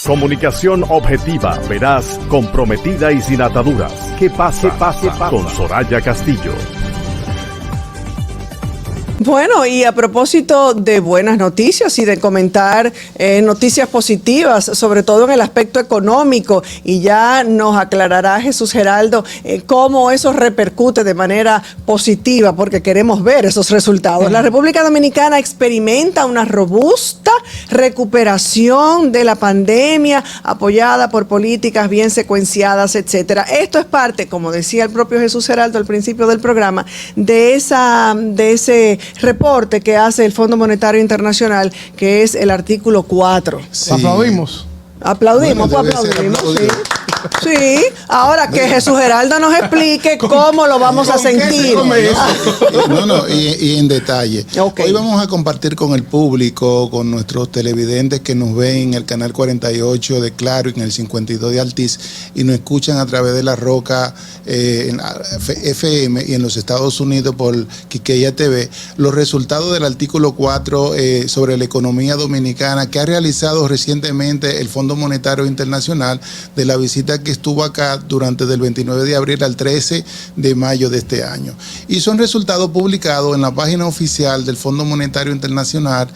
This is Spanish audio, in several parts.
Comunicación objetiva, veraz, comprometida y sin ataduras. ¿Qué pasa? Con Soraya Castillo. Bueno, y a propósito de buenas noticias y de comentar noticias positivas, sobre todo en el aspecto económico, y ya nos aclarará Jesús Geraldo cómo eso repercute de manera positiva, porque queremos ver esos resultados. La República Dominicana experimenta una robusta recuperación de la pandemia, apoyada por políticas bien secuenciadas, etcétera. Esto es parte, como decía el propio Jesús Geraldo al principio del programa, de ese reporte que hace el Fondo Monetario Internacional, que es el artículo 4. Sí. Aplaudimos. Aplaudimos, bueno, aplaudimos, sí. Sí, ahora que Jesús Geraldo nos explique cómo lo vamos a sentir. Y en detalle. Okay. Hoy vamos a compartir con el público, con nuestros televidentes que nos ven en el canal 48 de Claro y en el 52 de Altiz y nos escuchan a través de La Roca en FM y en los Estados Unidos por Quiqueya TV, los resultados del artículo 4 sobre la economía dominicana que ha realizado recientemente el Fondo Monetario Internacional de la visita que estuvo acá durante del 29 de abril al 13 de mayo de este año. Y son resultados publicados en la página oficial del Fondo Monetario Internacional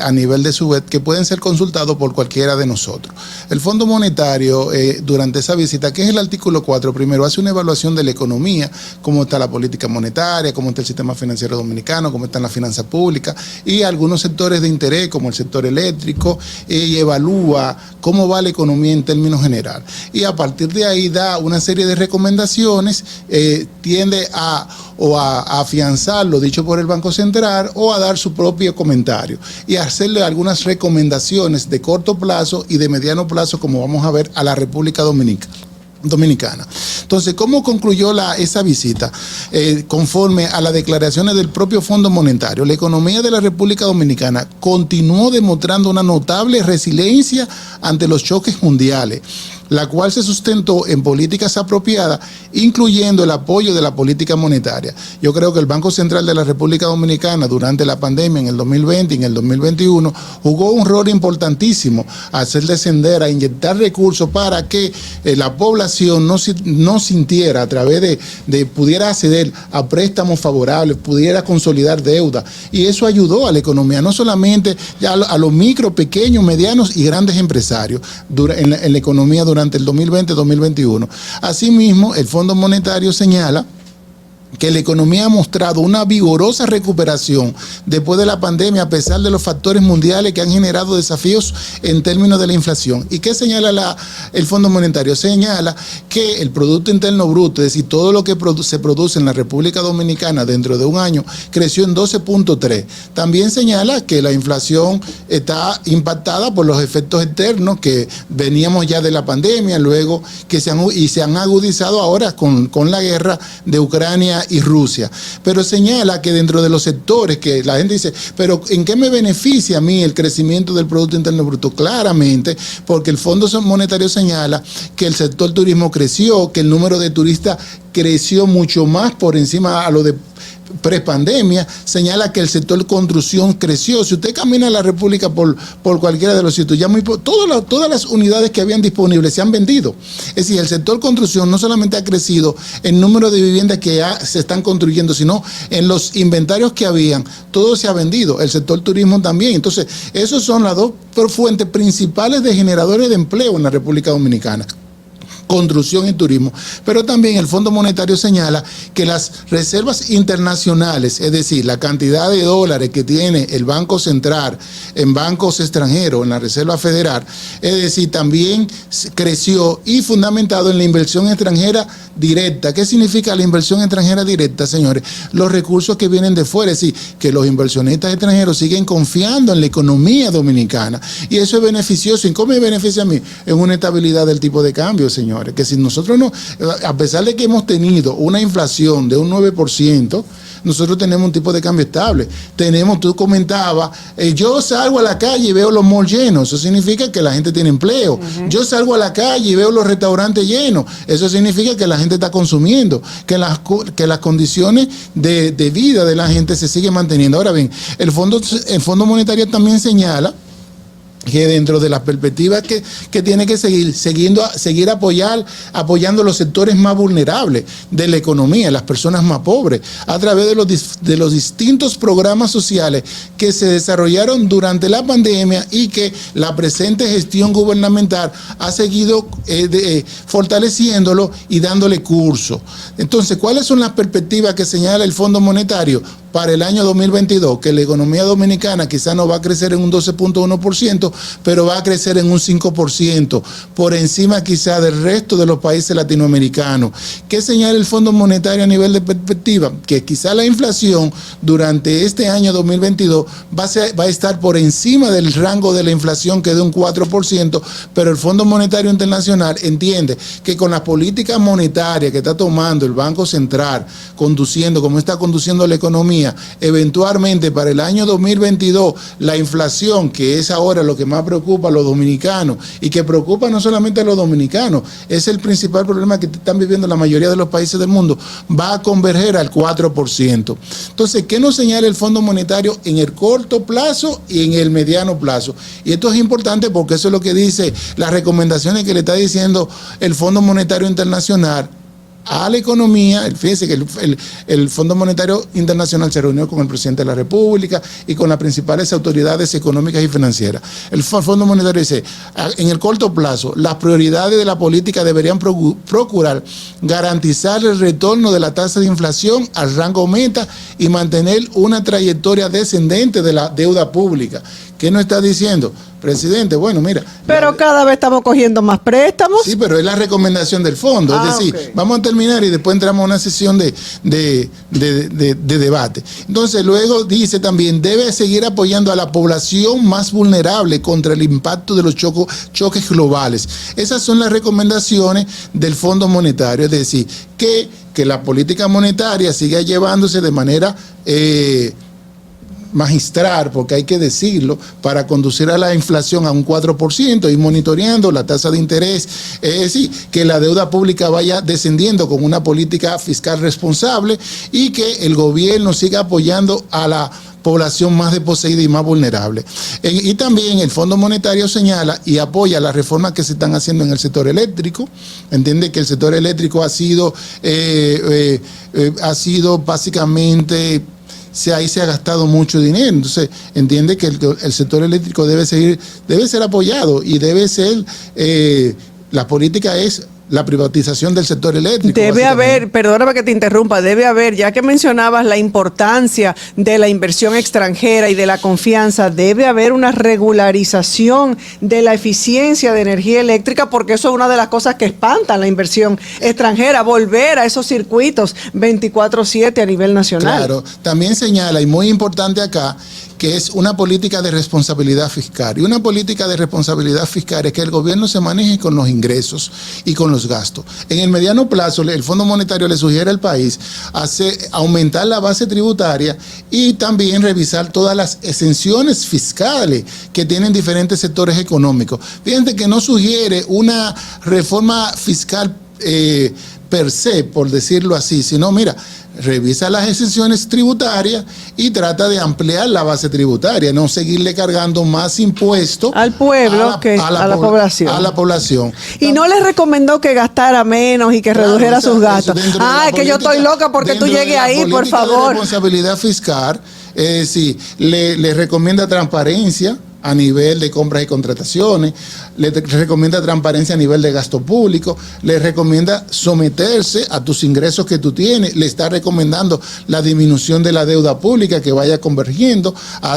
a nivel de su web que pueden ser consultados por cualquiera de nosotros. El Fondo Monetario durante esa visita, que es el artículo 4, primero hace una evaluación de la economía, cómo está la política monetaria, cómo está el sistema financiero dominicano, cómo están las finanzas públicas y algunos sectores de interés como el sector eléctrico y evalúa cómo va la economía en términos generales. Y a partir de ahí da una serie de recomendaciones, tiende a afianzar lo dicho por el Banco Central o a dar su propio comentario y hacerle algunas recomendaciones de corto plazo y de mediano plazo, como vamos a ver, a la República Dominicana. Entonces, ¿cómo concluyó esa visita? Conforme a las declaraciones del propio Fondo Monetario, la economía de la República Dominicana continuó demostrando una notable resiliencia ante los choques mundiales, la cual se sustentó en políticas apropiadas, incluyendo el apoyo de la política monetaria. Yo creo que el Banco Central de la República Dominicana durante la pandemia en el 2020 y en el 2021 jugó un rol importantísimo a hacer descender, a inyectar recursos para que la población no sintiera a través de pudiera acceder a préstamos favorables, pudiera consolidar deuda, y eso ayudó a la economía, no solamente a los micro, pequeños, medianos y grandes empresarios en la economía durante el 2020-2021. Asimismo, el Fondo Monetario señala que la economía ha mostrado una vigorosa recuperación después de la pandemia a pesar de los factores mundiales que han generado desafíos en términos de la inflación. ¿Y qué señala el Fondo Monetario? Señala que el Producto Interno Bruto, es decir, todo lo que se produce en la República Dominicana dentro de un año, creció en 12.3. También señala que la inflación está impactada por los efectos externos que veníamos ya de la pandemia, luego que se han agudizado ahora con la guerra de Ucrania y Rusia, pero señala que dentro de los sectores que la gente dice, pero ¿en qué me beneficia a mí el crecimiento del Producto Interno Bruto? Claramente, porque el Fondo Monetario señala que el sector turismo creció, que el número de turistas creció mucho más por encima a lo de prepandemia, señala que el sector construcción creció. Si usted camina a la República por cualquiera de los sitios, ya todas las unidades que habían disponibles se han vendido. Es decir, el sector construcción no solamente ha crecido en número de viviendas que ya se están construyendo, sino en los inventarios que habían, todo se ha vendido. El sector turismo también. Entonces, esas son las dos fuentes principales de generadores de empleo en la República Dominicana: construcción y turismo. Pero también el Fondo Monetario señala que las reservas internacionales, es decir, la cantidad de dólares que tiene el Banco Central en bancos extranjeros, en la Reserva Federal, es decir, también creció, y fundamentado en la inversión extranjera directa. ¿Qué significa la inversión extranjera directa, señores? Los recursos que vienen de fuera, es decir, que los inversionistas extranjeros siguen confiando en la economía dominicana, y eso es beneficioso. ¿Y cómo me beneficia a mí? En una estabilidad del tipo de cambio, señores. Que si nosotros no, a pesar de que hemos tenido una inflación de un 9%, nosotros tenemos un tipo de cambio estable. Tú comentabas, yo salgo a la calle y veo los malls llenos, eso significa que la gente tiene empleo. Yo salgo a la calle y veo los restaurantes llenos, eso significa que la gente está consumiendo, que las condiciones de vida de la gente se siguen manteniendo. Ahora bien, el Fondo Monetario también señala que dentro de las perspectivas que tiene que seguir apoyando los sectores más vulnerables de la economía, las personas más pobres, a través de los distintos programas sociales que se desarrollaron durante la pandemia y que la presente gestión gubernamental ha seguido fortaleciéndolo y dándole curso. Entonces, ¿cuáles son las perspectivas que señala el Fondo Monetario para el año 2022? Que la economía dominicana quizá no va a crecer en un 12.1%, pero va a crecer en un 5%, por encima quizá del resto de los países latinoamericanos. ¿Qué señala el Fondo Monetario a nivel de perspectiva? Que quizá la inflación durante este año 2022 va a estar por encima del rango de la inflación, que es de un 4%, pero el Fondo Monetario Internacional entiende que con las políticas monetarias que está tomando el Banco Central, como está conduciendo la economía, eventualmente para el año 2022 la inflación, que es ahora lo que más preocupa a los dominicanos y que preocupa no solamente a los dominicanos, es el principal problema que están viviendo la mayoría de los países del mundo, va a converger al 4%. Entonces, ¿qué nos señala el Fondo Monetario en el corto plazo y en el mediano plazo? Y esto es importante porque eso es lo que dice las recomendaciones que le está diciendo el Fondo Monetario Internacional a la economía. Fíjense que el Fondo Monetario Internacional se reunió con el presidente de la República y con las principales autoridades económicas y financieras. El Fondo Monetario dice, en el corto plazo, las prioridades de la política deberían procurar garantizar el retorno de la tasa de inflación al rango meta y mantener una trayectoria descendente de la deuda pública. ¿Qué nos está diciendo? Presidente, bueno, mira. Pero cada vez estamos cogiendo más préstamos. Sí, pero es la recomendación del fondo. Es decir, okay, vamos a terminar y después entramos a una sesión de debate. Entonces, luego dice también, debe seguir apoyando a la población más vulnerable contra el impacto de los choques globales. Esas son las recomendaciones del Fondo Monetario. Es decir, que la política monetaria siga llevándose de manera magistral, porque hay que decirlo, para conducir a la inflación a un 4% y monitoreando la tasa de interés, es decir, que la deuda pública vaya descendiendo con una política fiscal responsable y que el gobierno siga apoyando a la población más desposeída y más vulnerable. Y también el Fondo Monetario señala y apoya las reformas que se están haciendo en el sector eléctrico. Entiende que el sector eléctrico ha sido básicamente... ahí se ha gastado mucho dinero. Entonces entiende que el sector eléctrico debe ser apoyado y debe ser, la política es la privatización del sector eléctrico. Debe haber, perdóname que te interrumpa, debe haber, ya que mencionabas la importancia de la inversión extranjera y de la confianza, debe haber una regularización de la eficiencia de energía eléctrica, porque eso es una de las cosas que espantan la inversión extranjera, volver a esos circuitos 24/7 a nivel nacional. Claro, también señala, y muy importante acá, que es una política de responsabilidad fiscal. Y una política de responsabilidad fiscal es que el gobierno se maneje con los ingresos y con los gastos. En el mediano plazo, el Fondo Monetario le sugiere al país aumentar la base tributaria y también revisar todas las exenciones fiscales que tienen diferentes sectores económicos. Fíjense que no sugiere una reforma fiscal per se, por decirlo así, sino, mira, revisa las exenciones tributarias y trata de ampliar la base tributaria, no seguirle cargando más impuestos al pueblo a la población. Y no les recomendó que gastara menos y que redujera sus gastos. Es que yo estoy loca porque tú llegues ahí, por favor. De responsabilidad fiscal, sí, le recomienda transparencia a nivel de compras y contrataciones, le recomienda transparencia a nivel de gasto público, le recomienda someterse a tus ingresos que tú tienes, le está recomendando la disminución de la deuda pública que vaya convergiendo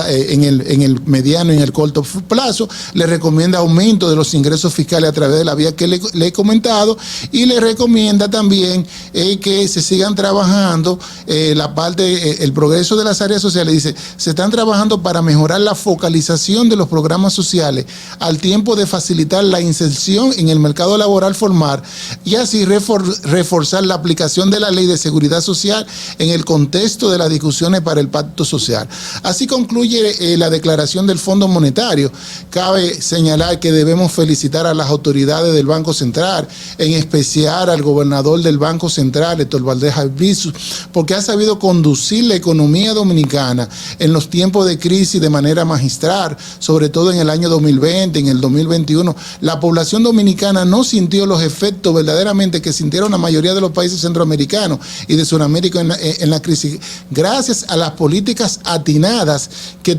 en el mediano y en el corto plazo, le recomienda aumento de los ingresos fiscales a través de la vía que le he comentado y le recomienda también que se sigan trabajando el progreso de las áreas sociales. Dice, se están trabajando para mejorar la focalización de los programas sociales al tiempo de facilitar la inserción en el mercado laboral formal y así reforzar la aplicación de la Ley de Seguridad Social en el contexto de las discusiones para el Pacto Social. Así concluye la declaración del Fondo Monetario. Cabe señalar que debemos felicitar a las autoridades del Banco Central, en especial al gobernador del Banco Central, Héctor Valdés Albizu, porque ha sabido conducir la economía dominicana en los tiempos de crisis de manera magistral, sobre todo en el año 2020, en el 2021. La población dominicana no sintió los efectos verdaderamente que sintieron la mayoría de los países centroamericanos y de Sudamérica en la crisis, gracias a las políticas atinadas que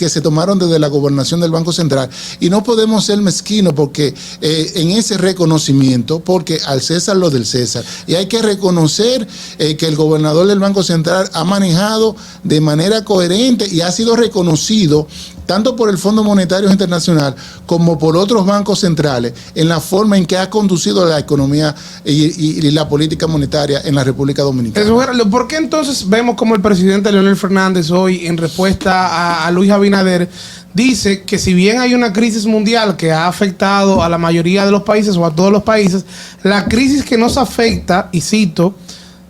se tomaron desde la gobernación del Banco Central. Y no podemos ser mezquinos porque en ese reconocimiento, porque al César lo del César, y hay que reconocer que el gobernador del Banco Central ha manejado de manera coherente y ha sido reconocido tanto por el Fondo Monetario Internacional como por otros bancos centrales en la forma en que ha conducido la economía y la política monetaria en la República Dominicana. ¿Por qué entonces vemos como el presidente Leonel Fernández hoy, en respuesta a Luis Abinader, dice que si bien hay una crisis mundial que ha afectado a la mayoría de los países o a todos los países, la crisis que nos afecta, y cito,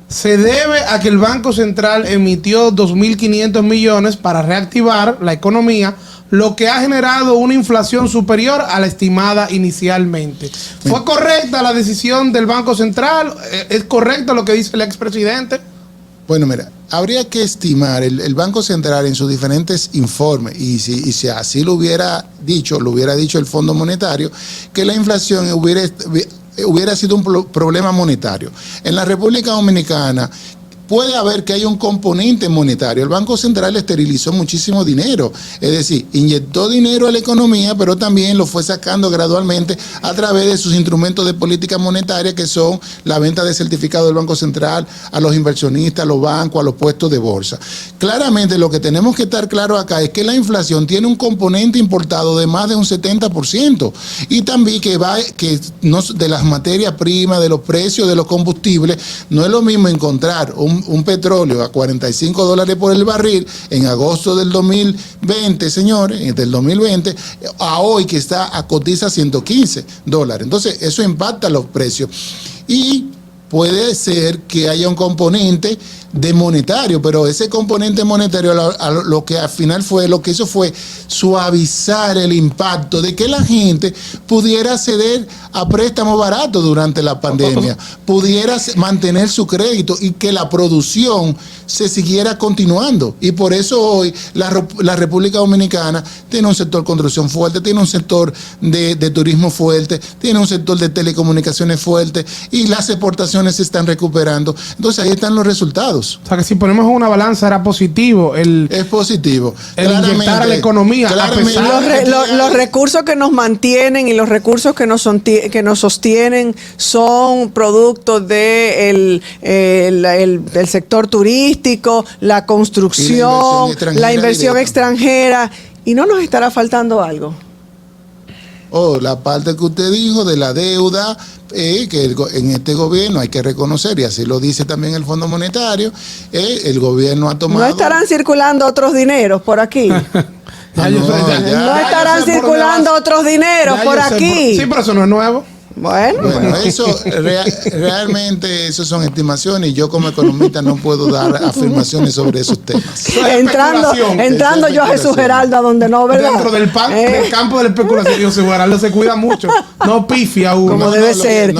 se debe a que el Banco Central emitió 2.500 millones para reactivar la economía, lo que ha generado una inflación superior a la estimada inicialmente? ¿Fue correcta la decisión del Banco Central? ¿Es correcto lo que dice el expresidente? Bueno, mira, habría que estimar el Banco Central en sus diferentes informes, y si así lo hubiera dicho el Fondo Monetario, que la inflación hubiera sido un problema monetario. En la República Dominicana puede haber que haya un componente monetario. El Banco Central esterilizó muchísimo dinero, es decir, inyectó dinero a la economía, pero también lo fue sacando gradualmente a través de sus instrumentos de política monetaria, que son la venta de certificados del Banco Central a los inversionistas, a los bancos, a los puestos de bolsa. Claramente lo que tenemos que estar claro acá es que la inflación tiene un componente importado de más de un 70%, y también que de las materias primas, de los precios de los combustibles. No es lo mismo encontrar un petróleo a $45 por el barril en agosto del 2020, señores, del 2020, a hoy que cotiza $115. Entonces, eso impacta los precios. Y puede ser que haya un componente de monetario, pero ese componente monetario lo que al final lo que hizo fue suavizar el impacto de que la gente pudiera acceder a préstamos baratos durante la pandemia, pudiera mantener su crédito y que la producción se siguiera continuando. Y por eso hoy la República Dominicana tiene un sector de construcción fuerte, tiene un sector de turismo fuerte, tiene un sector de telecomunicaciones fuerte, y las exportaciones se están recuperando. Entonces ahí están los resultados. O sea que si ponemos una balanza era positivo. Es positivo. El inyectar a la economía. Los recursos que nos mantienen y los recursos que nos sostienen son productos del sector turístico, la construcción, la inversión extranjera. ¿Y no nos estará faltando algo? La parte que usted dijo de la deuda, que en este gobierno hay que reconocer, y así lo dice también el Fondo Monetario, el gobierno ha tomado... ¿No estarán circulando otros dineros por aquí? ¿No estarán circulando otros dineros por aquí? Sí, pero eso no es nuevo. Bueno, eso realmente eso son estimaciones, y yo como economista no puedo dar afirmaciones sobre esos temas. Entrando yo a Jesús Geraldo a donde no, ¿verdad? Dentro del campo de la especulación, Jesús Geraldo se cuida mucho, no pifia uno. Como debe ser.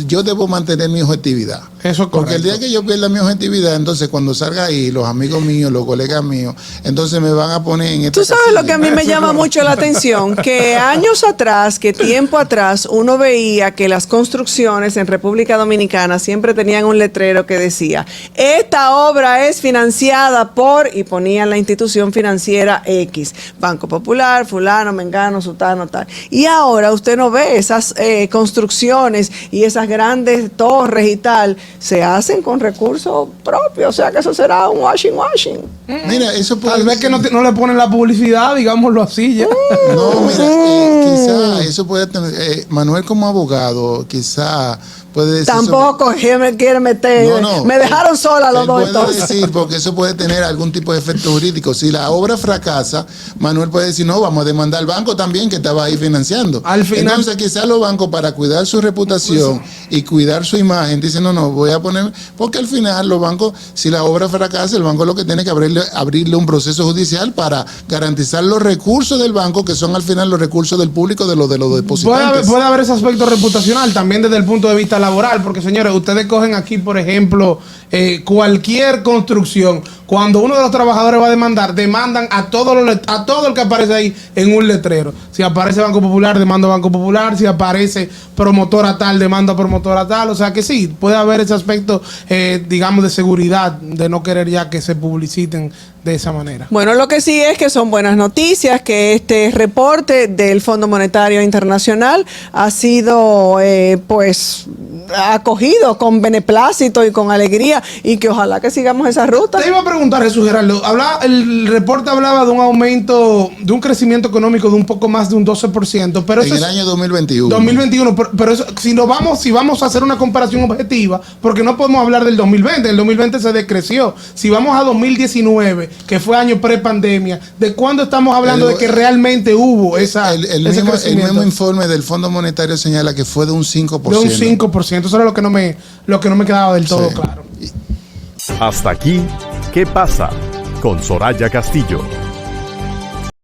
Yo debo mantener mi objetividad. Eso es correcto. Porque el día que yo pierda mi objetividad, entonces cuando salga ahí, los amigos míos, los colegas míos, entonces me van a poner en esta... Tú sabes lo que a mí me llama mucho la atención, que años atrás, que tiempo atrás, uno veía que las construcciones en República Dominicana siempre tenían un letrero que decía: esta obra es financiada por, y ponían la institución financiera X, Banco Popular, fulano, mengano, sutano, tal. Y ahora usted no ve esas construcciones y esas grandes torres y tal, se hacen con recursos propios, o sea que eso será un washing. Mira, eso puede... Tal vez que no le ponen la publicidad, digámoslo así ya. No, mira, quizá eso puede tener... Manuel como abogado, quizá... puede decir... Tampoco me quiere meter... No, me dejaron sola los dos entonces. Puede decir, porque eso puede tener algún tipo de efecto jurídico. Si la obra fracasa, Manuel puede decir, no, vamos a demandar al banco también que estaba ahí financiando. Al final... Entonces quizás los bancos, para cuidar su reputación y cuidar su imagen, dicen, no, voy a poner... Porque al final los bancos, si la obra fracasa, el banco lo que tiene que abrirle un proceso judicial para garantizar los recursos del banco, que son al final los recursos del público, de los depositantes. Puede haber ese aspecto reputacional también desde el punto de vista laboral, porque señores, ustedes cogen aquí, por ejemplo, cualquier construcción, cuando uno de los trabajadores va a demandar, demandan a todo el que aparece ahí en un letrero. Si aparece Banco Popular, demanda Banco Popular. Si aparece promotora tal, demanda promotora tal. O sea que sí, puede haber ese aspecto, digamos, de seguridad, de no querer ya que se publiciten de esa manera. Bueno, lo que sí es que son buenas noticias, que este reporte del Fondo Monetario Internacional ha sido pues acogido con beneplácito y con alegría, y que ojalá que sigamos esa ruta. Te iba a preguntar, Jesús Geraldo, el reporte hablaba de un aumento, de un crecimiento económico de un poco más de un 12%, pero en el año 2021. 2021, pero eso, si vamos a hacer una comparación objetiva, porque no podemos hablar del 2020, el 2020 se decreció. Si vamos a 2019, que fue año pre-pandemia, ¿de cuándo estamos hablando de que realmente hubo ese crecimiento? El mismo informe del Fondo Monetario señala que fue de un 5%. De un 5%, eso era lo que no me quedaba del todo claro. Hasta aquí, ¿qué pasa? Con Soraya Castillo.